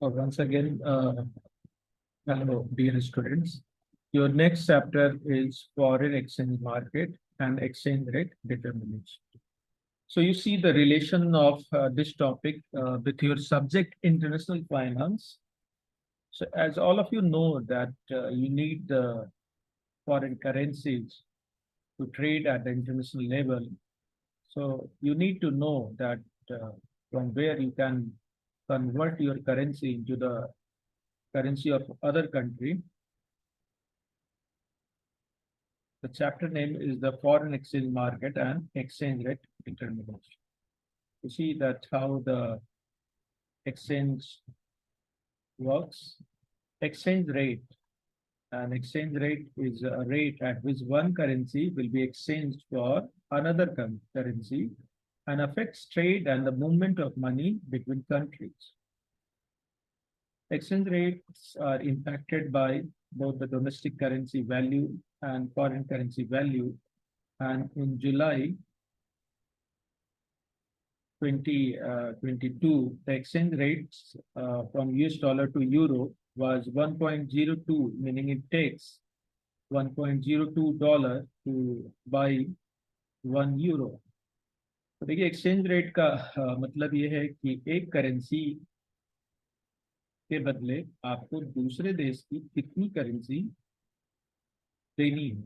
Once again, hello, dear students. Your next chapter is foreign exchange market and exchange rate determination. So you see the relation of this topic with your subject international finance. So as all of you know that you need the foreign currencies to trade at the international level. So you need to know that from where you can convert your currency into the currency of other country. The chapter name is the foreign exchange market and exchange rate determination. You see that how the exchange works. Exchange rate. An exchange rate is a rate at which one currency will be exchanged for another currency and affects trade and the movement of money between countries. Exchange rates are impacted by both the domestic currency value and foreign currency value. And in July 2022, the exchange rates from US dollar to euro was 1.02, meaning it takes $1.02 to buy 1 euro. तो देखिए exchange rate का मतलब ये है कि एक currency के बदले आपको दूसरे देश की कितनी करेंसी देनी है.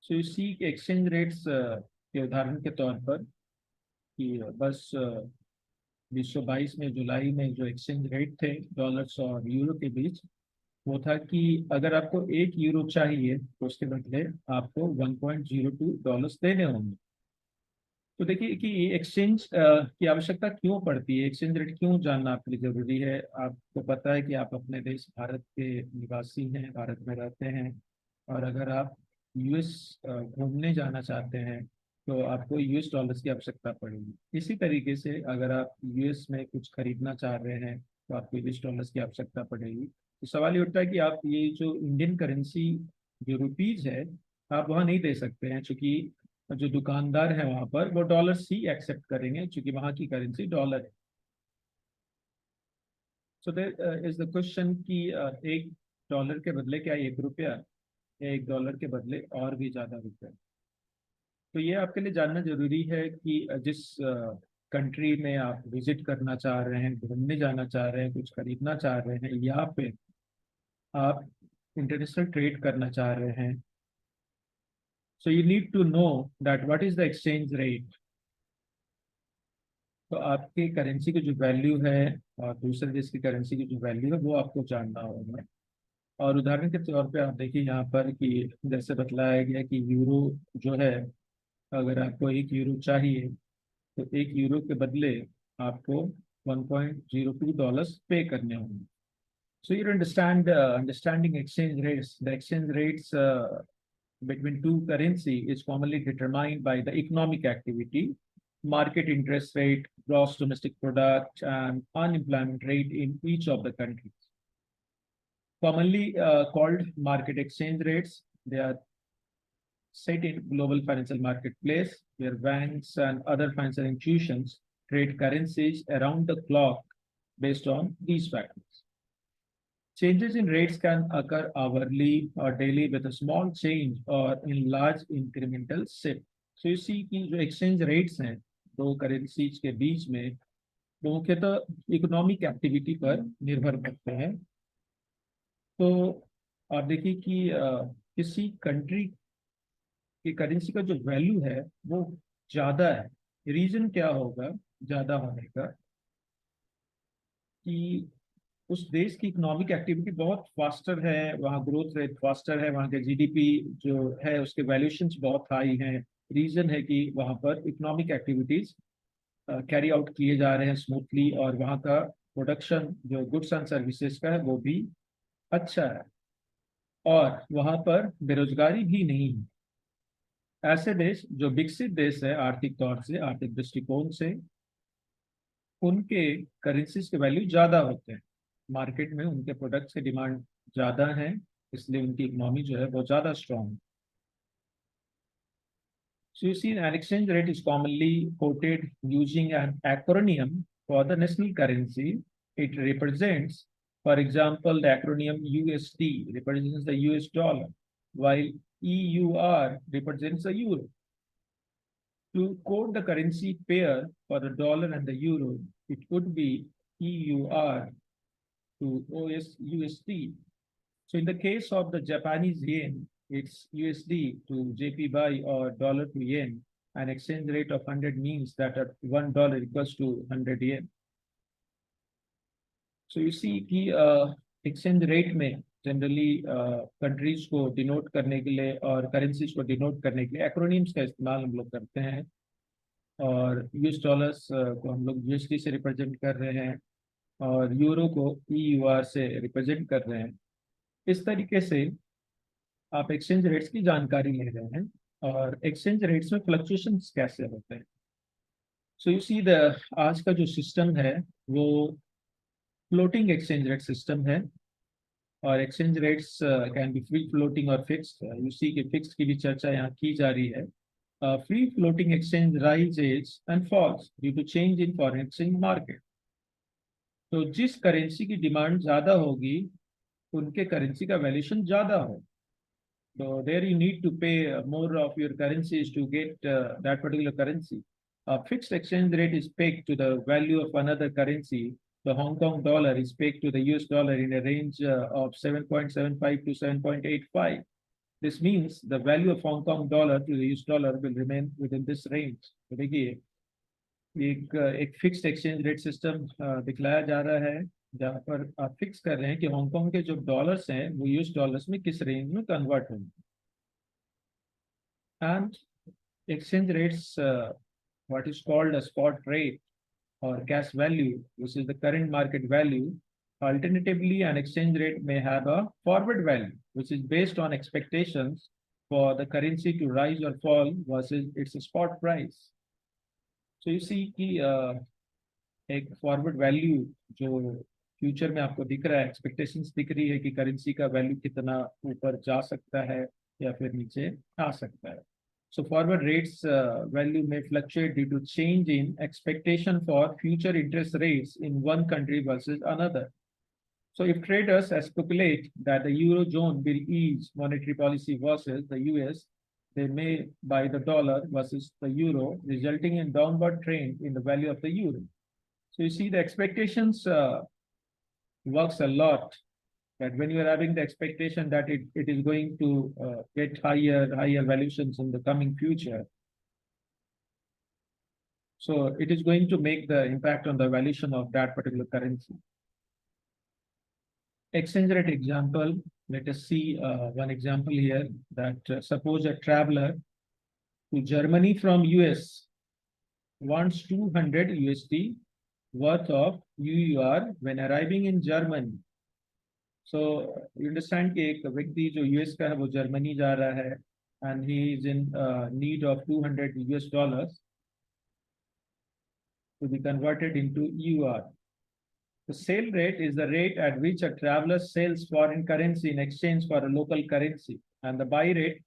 सो इसी एक्सचेंज रेट्स के उदाहरण के तौर पर कि बस 2022 में जुलाई में जो एक्सचेंज रेट थे डॉलर्स और यूरो के बीच वो था कि अगर आपको 1 यूरो चाहिए तो उसके बदले आपको $1.02 देने होंगे. तो देखिए कि एक्सचेंज की आवश्यकता क्यों पड़ती है, एक्सचेंज रेट क्यों जानना आपके लिए जरूरी है. आपको पता है कि आप अपने देश भारत के निवासी हैं, भारत में रहते हैं, और अगर आप यूएस घूमने जाना चाहते हैं तो आपको यूएस डॉलर्स की आवश्यकता पड़ेगी. इसी तरीके से अगर आप यूएस में कुछ खरीदना चाह रहे हैं तो आपको यूएस डॉलर्स की आवश्यकता पड़ेगी. तो सवाल ये उठता है कि आप ये जो इंडियन करेंसी जो रुपीज है आप वहाँ नहीं दे सकते हैं, क्योंकि जो दुकानदार है वहां पर वो डॉलर ही एक्सेप्ट करेंगे क्योंकि वहां की करेंसी डॉलर है. So there is the question कि एक डॉलर के बदले क्या 1 रुपया या 1 डॉलर के बदले और भी ज्यादा रुपए. तो ये आपके लिए जानना जरूरी है कि जिस कंट्री में आप विजिट करना चाह रहे हैं, घूमने जाना चाह रहे हैं, कुछ खरीदना चाह रहे हैं, या फिर आप इंटरनेशनल ट्रेड करना चाह रहे हैं, so you need to know that what is the exchange rate. तो आपके करेंसी की जो वैल्यू है और दूसरे देश की करेंसी की जो वैल्यू है वो आपको जानना होगा. और उदाहरण के तौर पे आप देखिए यहाँ पर कि जैसे बतलाया गया कि यूरो जो है, अगर आपको 1 यूरो चाहिए तो 1 यूरो के बदले आपको $1.02 पे करने होंगे. So you understand understanding exchange rates. The exchange rates between two currency is commonly determined by the economic activity, market interest rate, gross domestic product, and unemployment rate in each of the countries. Commonly called market exchange rates, they are set in global financial marketplace where banks and other financial institutions trade currencies around the clock based on these factors. Changes in rates can occur hourly or daily with a small change or in large incremental shift. So you see कि जो exchange rates हैं दो currencies के बीच में वो मुख्यतः economic activity पर निर्भर करते हैं. तो आप देखिए कि किसी कंट्री की करेंसी का जो वैल्यू है वो ज्यादा है. रीजन क्या होगा ज्यादा होने का कि उस देश की इकोनॉमिक एक्टिविटी बहुत फास्टर है, वहाँ ग्रोथ रेट फास्टर है, वहाँ के जीडीपी जो है उसके वैल्यूएशंस बहुत हाई हैं. रीजन है कि वहाँ पर इकोनॉमिक एक्टिविटीज कैरी आउट किए जा रहे हैं स्मूथली, और वहाँ का प्रोडक्शन जो गुड्स एंड सर्विसेज का है वो भी अच्छा है, और वहाँ पर बेरोजगारी भी नहीं है. ऐसे देश जो विकसित देश है आर्थिक तौर से, आर्थिक दृष्टिकोण से, उनके करेंसीज के वैल्यू ज्यादा होते हैं. मार्केट में उनके प्रोडक्ट्स की डिमांड ज्यादा है, इसलिए उनकी इकोनॉमी जो है बहुत ज्यादा स्ट्रॉन्ग है. So you see an exchange rate is commonly quoted using an acronym For the national currency, it represents, for example, the acronym USD represents the US dollar, while EUR represents the euro. To quote the currency pair for the dollar and the euro, it would be EUR to USD. So in the case of the Japanese yen, it's USD to JPY or dollar to yen. An exchange rate of 100 means that at $1 equals to 100 yen. So you see कि exchange rate में generally countries को denote करने के लिए और currencies को denote करने के लिए एक्रोनिम्स का इस्तेमाल हम लोग करते हैं। और यूएस डॉलर्स को हम लोग यूएसडी से रिप्रेजेंट कर रहे हैं और यूरो को ईयूआर से रिप्रेजेंट कर रहे हैं। इस तरीके से आप एक्सचेंज रेट्स की जानकारी ले रहे हैं और एक्सचेंज रेट्स में फ्लक्चुएशंस कैसे होते हैं। सो यू सी द आज का जो सिस्टम है वो फ्लोटिंग एक्सचेंज रेट सिस्टम है और exchange rates can be free floating और फिक्स्ड। यू सी कि फिक्स्ड की भी चर्चा यहाँ की जा रही है। Free floating exchange rises and falls due to change in foreign exchange market. तो जिस करेंसी की डिमांड ज्यादा होगी उनके करेंसी का वैल्यूएशन ज्यादा हो। So there you need to pay more of your currencies to get that particular currency. A fixed exchange rate is pegged to the value of another currency. The Hong Kong dollar is pegged to the US dollar in a range of 7.75 to 7.85. This means the value of Hong Kong dollar to the US dollar will remain within this range. तो देखिए एक fixed exchange rate system दिखलाया जा रहा है जहाँ पर आप फिक्स कर रहे हैं कि हांगकांग के जो डॉलर्स हैं वो यूएस डॉलर्स में किस रेंज में कन्वर्ट होंगे। And exchange rates what is called a spot rate or cash value, which is the current market value. Alternatively, an exchange rate may have a forward value, which is based on expectations for the currency to rise or fall versus its spot price. So you see कि एक forward value जो future में आपको दिख रहा है, expectations दिख रही है कि करेंसी का वैल्यू कितना ऊपर जा सकता है या फिर नीचे आ सकता है। So forward rates value may fluctuate due to change in expectation for future interest rates in one country versus another. So if traders speculate that the Eurozone will ease monetary policy versus the US, they may buy the dollar versus the euro, resulting in downward trend in the value of the euro. So you see the expectations works a lot, that when you are having the expectation that it is going to get higher valuations in the coming future, so it is going to make the impact on the valuation of that particular currency. Exchange rate example, let us see one example here, that suppose a traveler to Germany from US wants 200 USD worth of EUR when arriving in Germany. So you understand कि एक व्यक्ति जो US का है वो Germany जा रहा है and he is in need of 200 US dollars to be converted into EUR. The sale rate is the rate at which a traveler sells foreign currency in exchange for a local currency, and the buy rate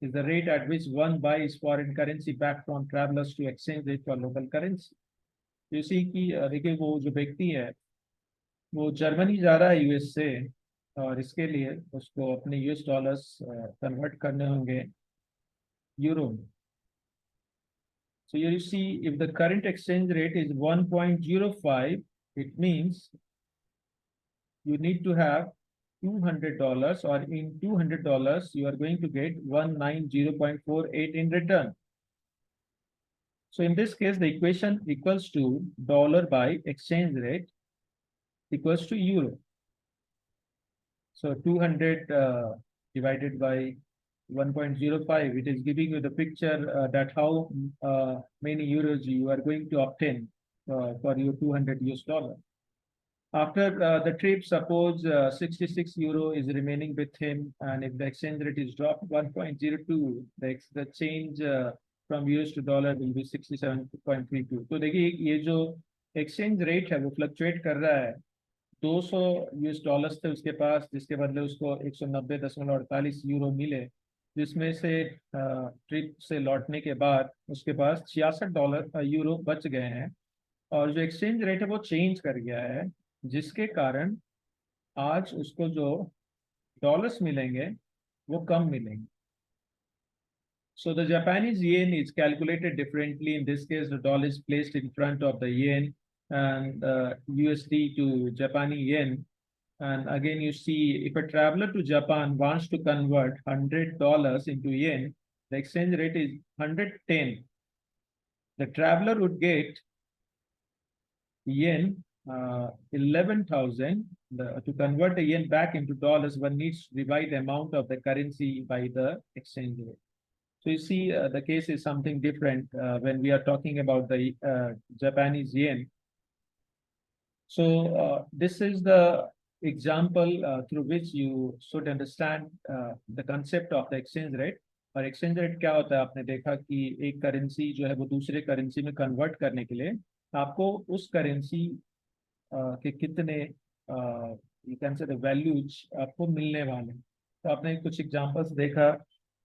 is the rate at which one buys foreign currency back from travelers to exchange it for local currency. You see कि देखिए वो जो व्यक्ति है वो Germany जा रहा है यूएस से और इसके लिए उसको अपने यूएस डॉलर्स कन्वर्ट करने होंगे यूरो में। So you see, if the current exchange rate is 1.05, it means you need to have $200, or in $200 you are going to get 190.48 in return. So in this case, the equation equals to dollar by exchange rate equals to euro. So 200 divided by 1.05, it is giving you the picture that how many euros you are going to obtain for your 200 US dollar. After the trip, suppose 66 euro is remaining with him, and if the exchange rate is dropped 1.02, the change from US to dollar will be 67.32. तो देखिए ये जो exchange rate है वो fluctuate कर रहा है। 200 US dollars थे उसके पास, जिसके बदले उसको 190.48 यूरो मिले, जिसमें से ट्रिप से लौटने के बाद उसके पास $66 यूरो बच गए हैं। और जो एक्सचेंज रेट है वो चेंज कर गया है, जिसके कारण आज उसको जो डॉलर्स मिलेंगे वो कम मिलेंगे. So the Japanese yen is calculated differently. In this case, the dollar is placed in front of the yen and USD to Japanese yen. And again, you see, if a traveler to Japan wants to convert $100 into yen, the exchange rate is 110. The traveler would get yen 11,000. To convert the yen back into dollars, one needs to divide the amount of the currency by the exchange rate. So you see, the case is something different when we are talking about the Japanese yen. So this is the example through which you should understand the concept of the exchange rate. और exchange rate क्या होता है, आपने देखा कि एक currency जो है वो दूसरे करेंसी में कन्वर्ट करने के लिए आपको उस करेंसी के कितने you can say the values आपको मिलने वाले हैं. तो आपने कुछ एग्जांपल्स देखा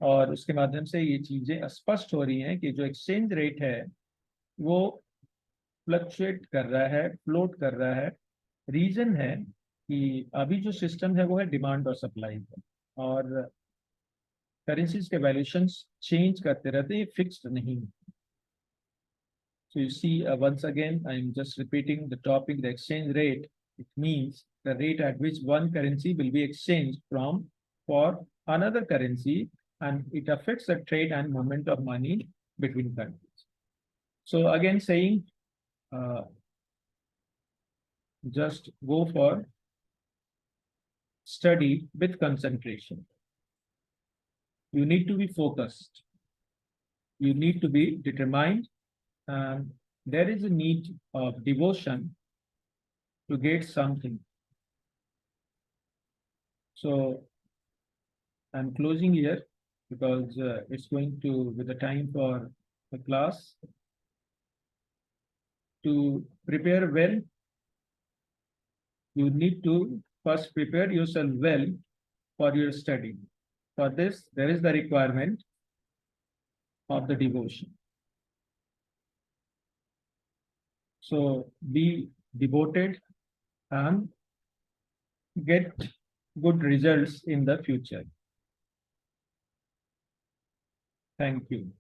और उसके माध्यम से ये चीजें स्पष्ट हो रही हैं कि जो एक्सचेंज रेट है वो फ्लक्चुएट कर रहा है, फ्लोट कर रहा है. रीजन है कि अभी जो सिस्टम है वो है डिमांड और सप्लाई का, और करेंसीज के वैल्यूएशंस चेंज करते रहते हैं, फिक्स्ड नहीं. So you see, once again, I'm just repeating the topic, the exchange rate. It means the rate at which one currency will be exchanged from for another currency, and it affects the trade and movement of money between countries. So again, saying, just go for study with concentration. You need to be focused. You need to be determined, and there is a need of devotion to get something. So I'm closing here because it's going to be the time for the class. To prepare well, you need to first prepare yourself well for your study. For this, there is the requirement of the devotion. So be devoted and get good results in the future. Thank you.